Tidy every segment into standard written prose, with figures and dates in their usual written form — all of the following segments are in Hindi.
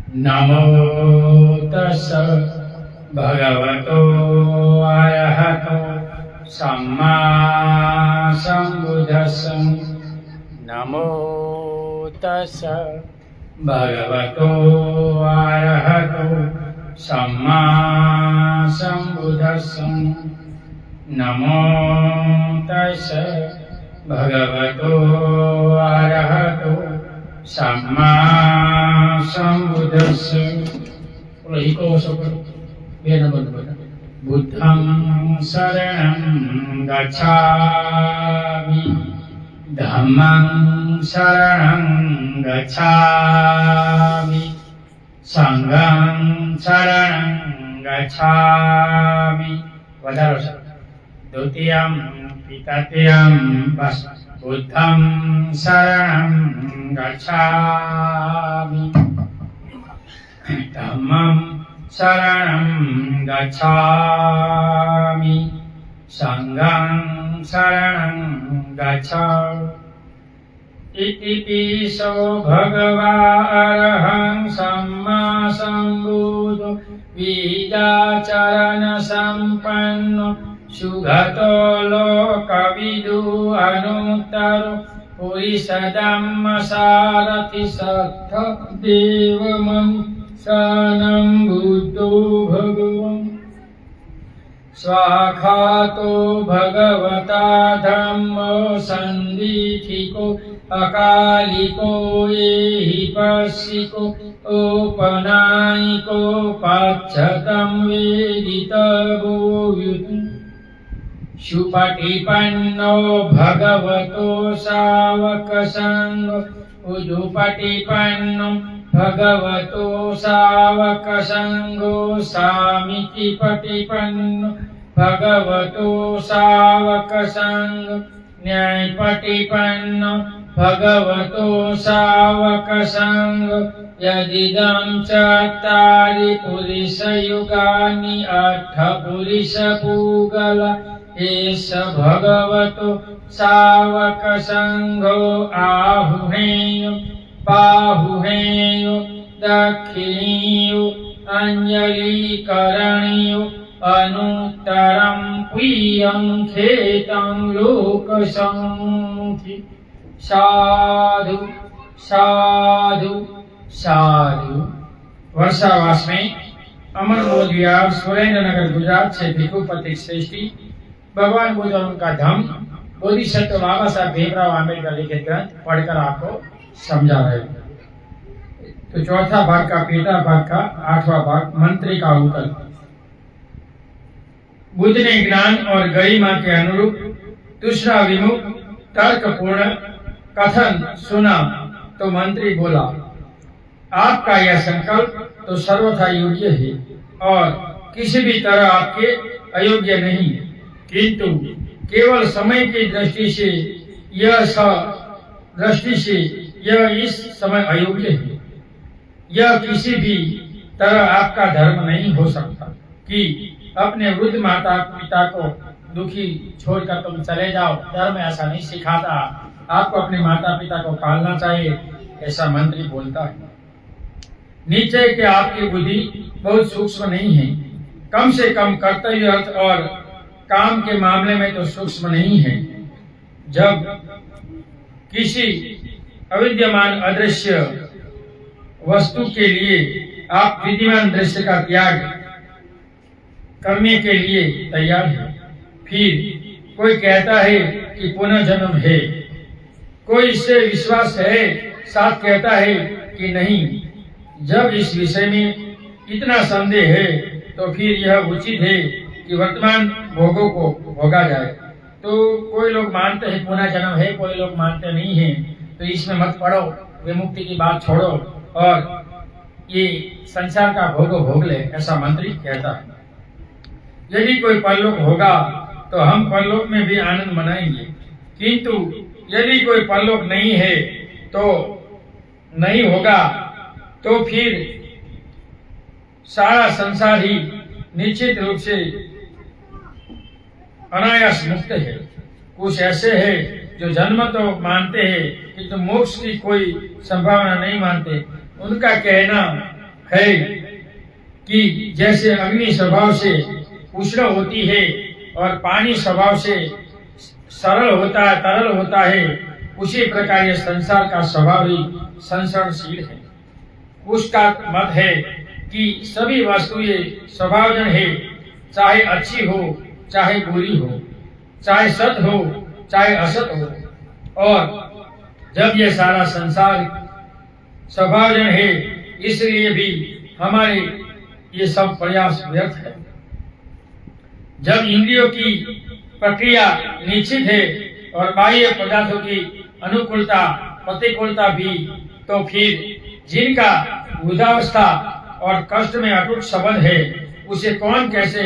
नमो तस् भगवतो अरहतो सम्मा सम्बुद्धस्स। नमो तस् भगवतो अरहतो सम्मा सम्बुद्धस्स। नमो तस् भगवतो अरहतो सम्मा सम्बुद्धस्स। बुद्धं शरणं गच्छामि, धम्मं शरणं गच्छामि, संघं शरणं गच्छामि। द्वितीयं तृतीयं बुद्धं शरणं गच्छामि, धम्मं शरणं गच्छामि, संघं शरणं गच्छामि। इतिपिसो भगवा अरहं सम्मा सम्बुद्धो विद्याचरण सम्पन्नो सुगतो लोकविदु अनुत्तरो पुरुषधम्म सारथि सत्थ देवमनुशानं बुद्धो भगवान्। स्वाखातो भगवता धम्मो सन्दिठिको अकालिको एहिपस्सिको औपनायिको पाच्छतं वेदितव्यो युति। सुपटिपन्नो भगवतो सावकसङ्घो उजुपटिपन्नो भगवतो सावकसङ्घो सामिति पटिपन्नो भगवतो सावकसङ्घो न्यायपटिपन्नो भगवतो सावकसङ्घो। यदिदं चत्वारि पुरुषयुगानि अष्टपुरुषपूगला एष भगवतो सावकसङ्घो आहुहेयो बाहुहेयो दक्षिणीयो अंजलिकरणीयो अनुत्तरं प्रियं खेतं लोकसंखि। साधु साधु साधु। वर्षावास में अमर बोध विहार सुरेंद्र नगर गुजरात से भिक्षु प्रतीक श्रेष्ठी भगवान बुद्ध और उनका धम्म बोधिसत्व बाबा साहब भीमराव आम्बेडकर लिखित ग्रंथ पढ़कर आपको समझा रहे हैं। तो चौथा भाग का पीता भाग का आठवां भाग मंत्री का उत्तर। बुद्ध ने ज्ञान और गरिमा के अनुरूप दूसरा विमुख तर्कपूर्ण कथन सुना तो मंत्री बोला, आपका यह संकल्प तो सर्वथा योग्य है और किसी भी तरह आपके अयोग्य नहीं, किंतु केवल समय की दृष्टि से यह इस समय अयोग्य है। यह किसी भी तरह आपका धर्म नहीं हो सकता कि अपने वृद्ध माता पिता को दुखी छोड़कर तुम चले जाओ। धर्म ऐसा नहीं सिखाता, आपको अपने माता पिता को पालना चाहिए, ऐसा मंत्री बोलता है। निश्चय कि आपकी बुद्धि बहुत सूक्ष्म नहीं है, कम से कम कर्तव्य अर्थ और काम के मामले में तो सूक्ष्म नहीं है। जब किसी अविद्यमान अदृश्य वस्तु के लिए आप विद्यमान दृश्य का त्याग करने के लिए तैयार हैं, फिर कोई कहता है कि पुनः जन्म है, कोई इससे विश्वास है, साथ कहता है कि नहीं। जब इस विषय में इतना संदेह है तो फिर यह उचित है कि वर्तमान भोगों को भोगा जाए। तो कोई लोग मानते हैं पुनः जन्म है, कोई लोग मानते नहीं हैं, तो इसमें मत पड़ो, विमुक्ति की बात छोड़ो और ये संसार का भोग ले, ऐसा मंत्री कहता है। यदि कोई परलोक होगा तो हम परलोक में भी आनंद मनाएंगे, किंतु यदि कोई परलोक नहीं है तो नहीं होगा, तो फिर सारा संसार ही निश्चित रूप से अनायास मुक्त है। कुछ ऐसे है जो जन्म तो मानते हैं किंतु मोक्ष की कोई संभावना नहीं मानते। उनका कहना है कि जैसे अग्नि स्वभाव से उष्ण होती है और पानी स्वभाव से सरल होता है, तरल होता है, उसी प्रकार ये संसार का स्वभाव ही संसरणशील है। उसका मत है कि सभी वस्तुएं स्वभावजन है, चाहे अच्छी हो चाहे बुरी हो, चाहे सत हो चाहे असत हो। और जब ये सारा संसार स्वभावजन है, इसलिए भी हमारे ये सब प्रयास व्यर्थ है। जब इंद्रियों की प्रक्रिया निश्चित है और बाह्य पदार्थों की अनुकूलता प्रतिकूलता भी, तो फिर जिनका बुधावस्था और कष्ट में अटूट संबंध है, उसे कौन कैसे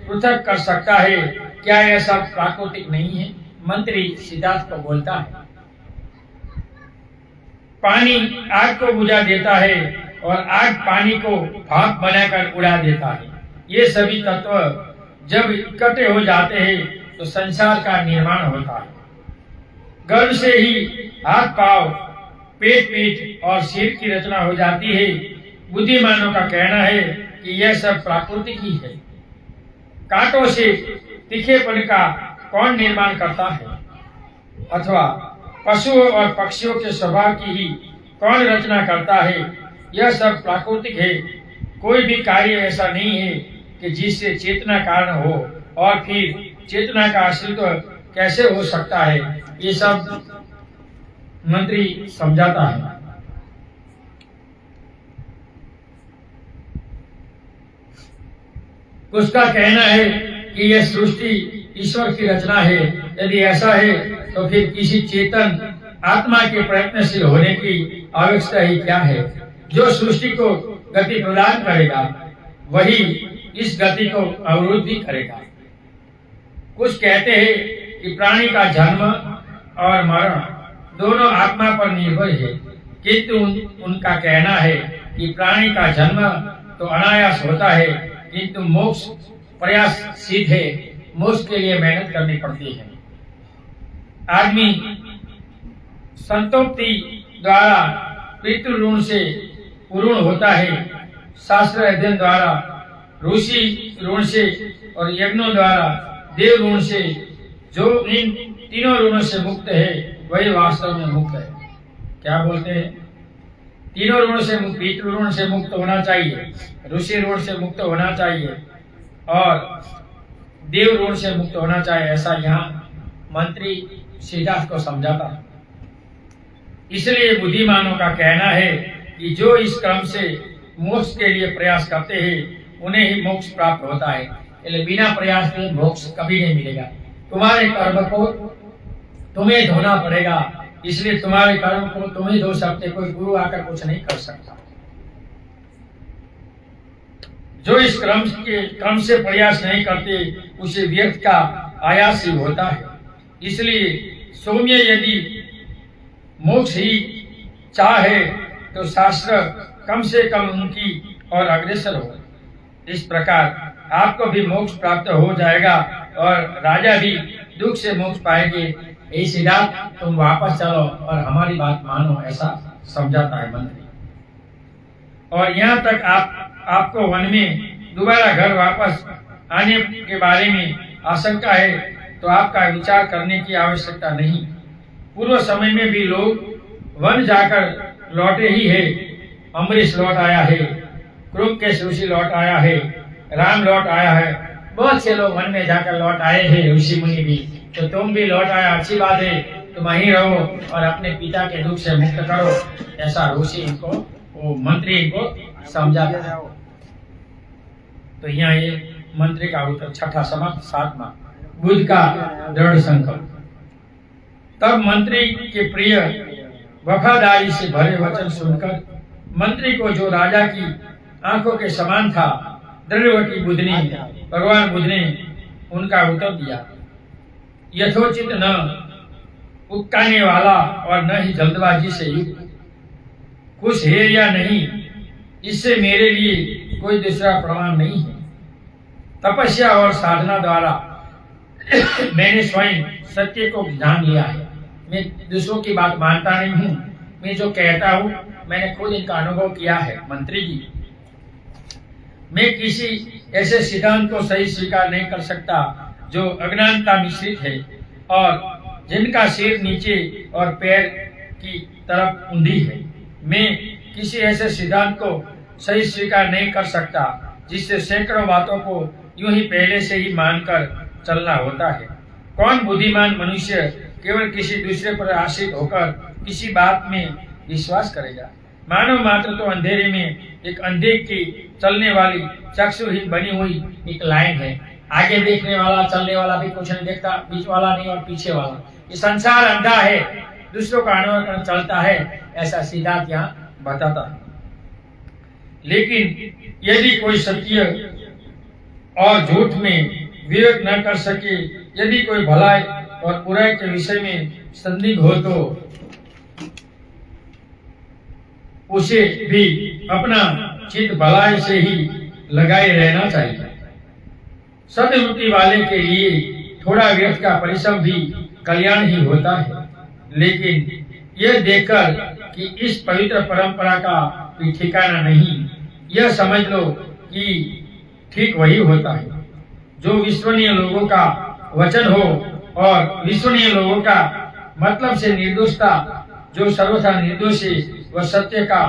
पृथक कर सकता है? क्या यह सब प्राकृतिक नहीं है? मंत्री सिद्धार्थ को बोलता है। पानी आग को बुझा देता है और आग पानी को भाप बनाकर उड़ा देता है। ये सभी तत्व जब इकट्ठे हो जाते हैं तो संसार का निर्माण होता है। गर्भ से ही हाथ पांव, पेट पीठ और सिर की रचना हो जाती है। बुद्धिमानों का कहना है कि यह सब प्राकृतिक ही है। कांटों से तीखेपन का कौन निर्माण करता है? अथवा पशुओं और पक्षियों के स्वभाव की ही कौन रचना करता है? यह सब प्राकृतिक है। कोई भी कार्य ऐसा नहीं है कि जिससे चेतना कारण हो, और फिर चेतना का अस्तित्व कैसे हो सकता है? ये सब मंत्री समझाता है। उसका कहना है कि यह सृष्टि ईश्वर की रचना है। यदि ऐसा है तो फिर किसी चेतन आत्मा के प्रयत्नशील होने की आवश्यकता ही क्या है? जो सृष्टि को गति प्रदान करेगा वही इस गति को अवरुद्ध भी करेगा। कुछ कहते हैं कि प्राणी का जन्म और मरण दोनों आत्मा पर निर्भर है, किंतु उनका कहना है कि प्राणी का जन्म तो अनायास होता है, किंतु मोक्ष प्रयासशील है। मोक्ष के लिए मेहनत करनी पड़ती है। आदमी संतोक्ति द्वारा पितृ ऋण से पूर्ण होता है, शास्त्र अध्ययन द्वारा ऋषि ऋण से और यज्ञों द्वारा देव ऋण से। जो इन तीनों ऋणों से मुक्त है वही वास्तव में मुक्त है। क्या बोलते हैं? तीनों ऋणों से मुक्त, पितृ ऋण से मुक्त होना चाहिए, ऋषि ऋण से मुक्त होना चाहिए और देव ऋण से मुक्त होना चाहिए। ऐसा यहाँ मंत्री सिद्धार्थ को समझाता है। इसलिए बुद्धिमानों का कहना है कि जो इस क्रम से मोक्ष के लिए प्रयास करते हैं उन्हें ही मोक्ष प्राप्त होता है। इसलिए बिना प्रयास के मोक्ष कभी नहीं मिलेगा। तुम्हारे कर्म को तुम्हें धोना पड़ेगा, इसलिए तुम्हारे कर्म को तुम्हें धो सकते, कोई गुरु आकर कुछ नहीं कर सकता। जो इस क्रम से प्रयास नहीं करते उसे व्यर्थ का आयास ही होता है। इसलिए सौम्य यदि मोक्ष ही चाहे तो शास्त्र कम से कम उनकी और अग्रसर हो। इस प्रकार आपको भी मोक्ष प्राप्त हो जाएगा और राजा भी दुख से मोक्ष पाएंगे। यही सिद्धार्थ, तुम वापस चलो और हमारी बात मानो, ऐसा समझाता है मंत्री। और यहाँ तक आपको वन में दोबारा घर वापस आने के बारे में आशंका है तो आपका विचार करने की आवश्यकता नहीं। पूर्व समय में भी लोग वन जाकर लौटे ही है। अम्बरीश लौट आया है, कुरुकेश ऋषि लौट आया है, राम लौट आया है, बहुत से लोग वन में जाकर लौट आए हैं, ऋषि मुनि भी। तो तुम भी लौट आया, अच्छी बात है, तुम वहीं रहो और अपने पिता के दुख से मुक्त करो। ऐसा ऋषि इनको, वो मंत्री इनको समझाता है। तो यहाँ ये मंत्री का उत्तर छठा समाप्त। सातवां, बुद्ध का दृढ़ संकल्प। तब मंत्री के प्रिय वफादारी से भरे वचन सुनकर मंत्री को, जो राजा की आंखों के समान था, दृढ़वती बुद्ध ने, भगवान बुद्ध ने उनका उत्तर दिया, यथोचित न उकसाने वाला और न ही जल्दबाजी से युक्त। खुश है या नहीं, इससे मेरे लिए कोई दूसरा प्रमाण नहीं है। तपस्या और साधना द्वारा मैंने स्वयं सत्य को जान लिया है। मैं दूसरों की बात मानता नहीं हूँ, मैं जो कहता हूँ मैंने खुद इनका अनुभव किया है। मंत्री जी, मैं किसी ऐसे सिद्धांत को सही स्वीकार नहीं कर सकता जो अज्ञानता मिश्रित है और जिनका सिर नीचे और पैर की तरफ ऊंधी है। मैं किसी ऐसे सिद्धांत को सही स्वीकार नहीं कर सकता जिससे सैकड़ों बातों को यूं ही पहले से ही मानकर चलना होता है। कौन बुद्धिमान मनुष्य केवल किसी दूसरे पर आश्रित होकर किसी बात में विश्वास करेगा? मानव मात्र तो अंधेरे में एक अंधे की चलने वाली चक्षु ही बनी हुई एक लाइन है। आगे देखने वाला, चलने वाला भी कुछ नहीं देखता, बीच वाला नहीं और पीछे वाला। ये संसार अंधा है, दूसरों का अनुकरण चलता है, ऐसा सिद्धांत यहाँ बताता है। लेकिन यदि कोई सत्य और झूठ में विवेक न कर सके, यदि कोई भलाई और बुराई के विषय में संदिग्ध हो तो उसे भी अपना चित्त भलाई से ही लगाए रहना चाहिए। सद्वृत्ति वाले के लिए थोड़ा व्यर्थ का परिश्रम भी कल्याण ही होता है। लेकिन यह देखकर कि इस पवित्र परंपरा का भी ठिकाना नहीं, यह समझ लो कि ठीक वही होता है जो विश्वसनीय लोगों का वचन हो और विश्वसनीय लोगों का मतलब से निर्दोषता, जो सर्वथा निर्दोष है वह सत्य का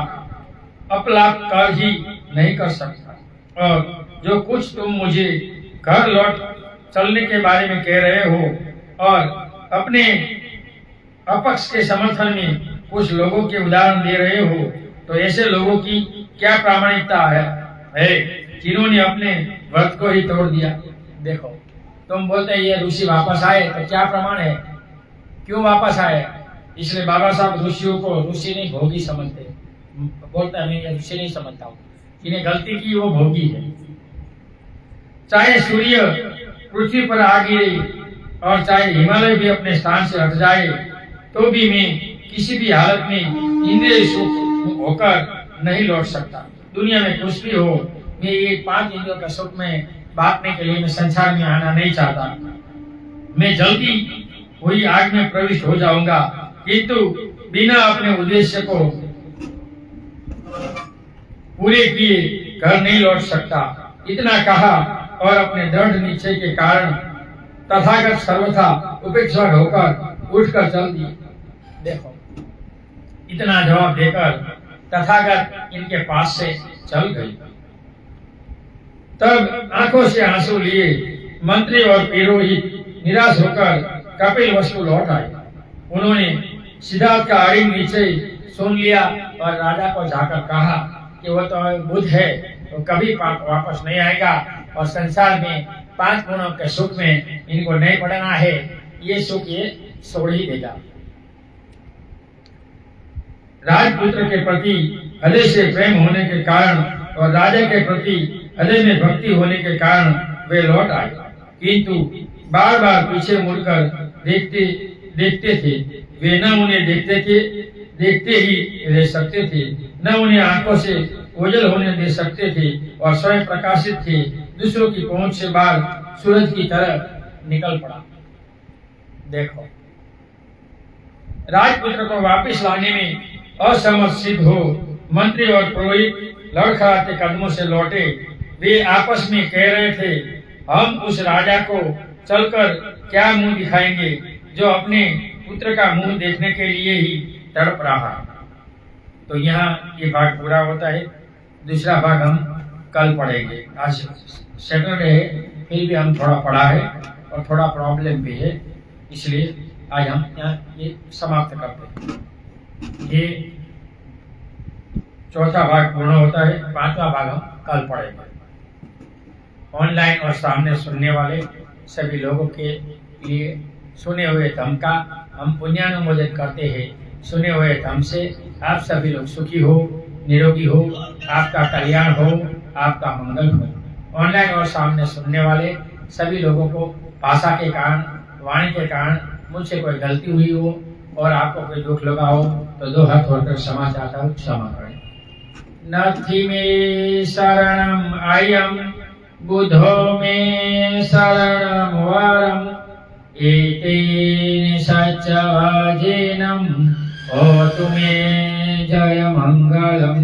अपलाप कर ही नहीं कर सकता। और जो कुछ तुम मुझे घर लौट चलने के बारे में कह रहे हो और अपने अपक्ष के समर्थन में कुछ लोगों के उदाहरण दे रहे हो, तो ऐसे लोगों की क्या प्रामाणिकता है जिन्होंने अपने व्रत को ही तोड़ दिया। देखो, तुम बोलते ये ऋषि वापस आए, तो क्या प्रमाण है क्यों वापस आए? इसलिए बाबा साहब ऋषियों को ऋषि नहीं भोगी समझते। बोलता है मैं ये ऋषि नहीं समझता हूँ, जिन्हें गलती की वो भोगी है। चाहे सूर्य पृथ्वी पर आ गिरे और चाहे हिमालय भी अपने स्थान से हट जाए, तो भी मैं किसी भी हालत में इंद्रिय सुख होकर नहीं लौट सकता। दुनिया में कुछ भी हो, मैं ये 5 इंद्रियों का सुख में बांटने के लिए मैं संसार में आना नहीं चाहता। मैं जल्दी हुई आग में प्रविष्ट हो जाऊंगा, किंतु बिना अपने उद्देश्य को पूरे किए घर नहीं लौट सकता। इतना कहा और अपने दृढ़ निश्चय के कारण तथागत सर्वथा उपेक्षा होकर उठकर चल दिए। देखो, इतना जवाब देकर तथागत इनके पास से चल गई। तब आंखों से आंसू लिए मंत्री और पुरोहित निराश होकर कपिल वस्तु लौट आए। उन्होंने सिद्धार्थ का अड़िग निश्चय सुन लिया और राजा को जाकर कहा कि वो तो बुद्ध है, तो कभी वापस नहीं आएगा और संसार में 5 गुणों के सुख में इनको नहीं पड़ना है, ये सुख ये छोड़ ही देगा। राजपुत्र के प्रति हृदय से प्रेम होने के कारण और राजा के प्रति हृदय में भक्ति होने के कारण वे लौट आए, किंतु बार बार पीछे मुड़कर देखते थे। वे न उन्हें देखते ही रह सकते थे, न उन्हें आंखों से ओझल होने दे सकते थे और स्वयं प्रकाशित थे। दूसरों की पहुंच से बाहर सूरज की तरह निकल पड़ा। देखो, राजपुत्र को वापस लाने में असमर्थ सिद्ध हो मंत्री और पुरोहित लड़खड़ाते कदमों से लौटे। वे आपस में कह रहे थे, हम उस राजा को चलकर क्या मुंह दिखाएंगे जो अपने पुत्र का मुंह देखने के लिए ही तड़प रहा। तो यहाँ ये भाग पूरा होता है। दूसरा भाग हम कल पढ़ेंगे। आज सैटरडे है, फिर भी हम थोड़ा पढ़ा है और थोड़ा प्रॉब्लम भी है, इसलिए आज हम यहाँ ये समाप्त करते हैं। ये चौथा भाग पूर्ण होता है, 5वां भाग हम कल पढ़ेंगे। ऑनलाइन और सामने सुनने वाले सभी लोगों के लिए सुने हुए धम्म का हम पुण्यानुमोदन करते हैं। सुने हुए धम्म से आप सभी लोग सुखी हो, निरोगी हो, आपका कल्याण हो, आपका मंगल हो। ऑनलाइन और सामने सुनने वाले सभी लोगों को भाषा के कारण, वाणी के कारण मुझसे कोई गलती हुई हो और आपको कोई दुख लगा हो तो 2 हाथ जोड़कर क्षमा चाहता हूँ, क्षमा करें। नथि मे शरणम आयम बुद्धो मे शरणम वरम एतेन सच्चवाजेनम होतु मे जय मंगलम।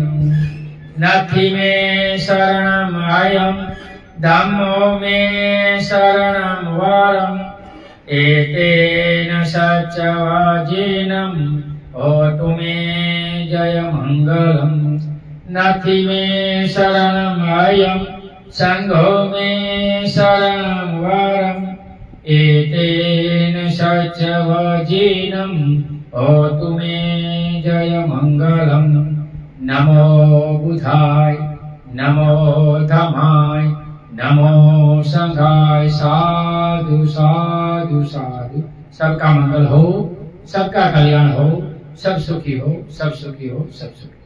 नाथी मे शरणम आयम धम्मो मे शरणम वारम एतेन सच्चवाजिनं होतु मे जय मंगलम नाथी मे शरणम आयम संघो मे शरणम वारम एतेन सच्चवाजिनं होतु मे जय मंगलम नमो बुधाय नमो धमाय नमो संघाय साधु साधु साधु। सबका मंगल हो, सबका कल्याण हो, सब सुखी हो, सब सुखी हो, सब सुखी।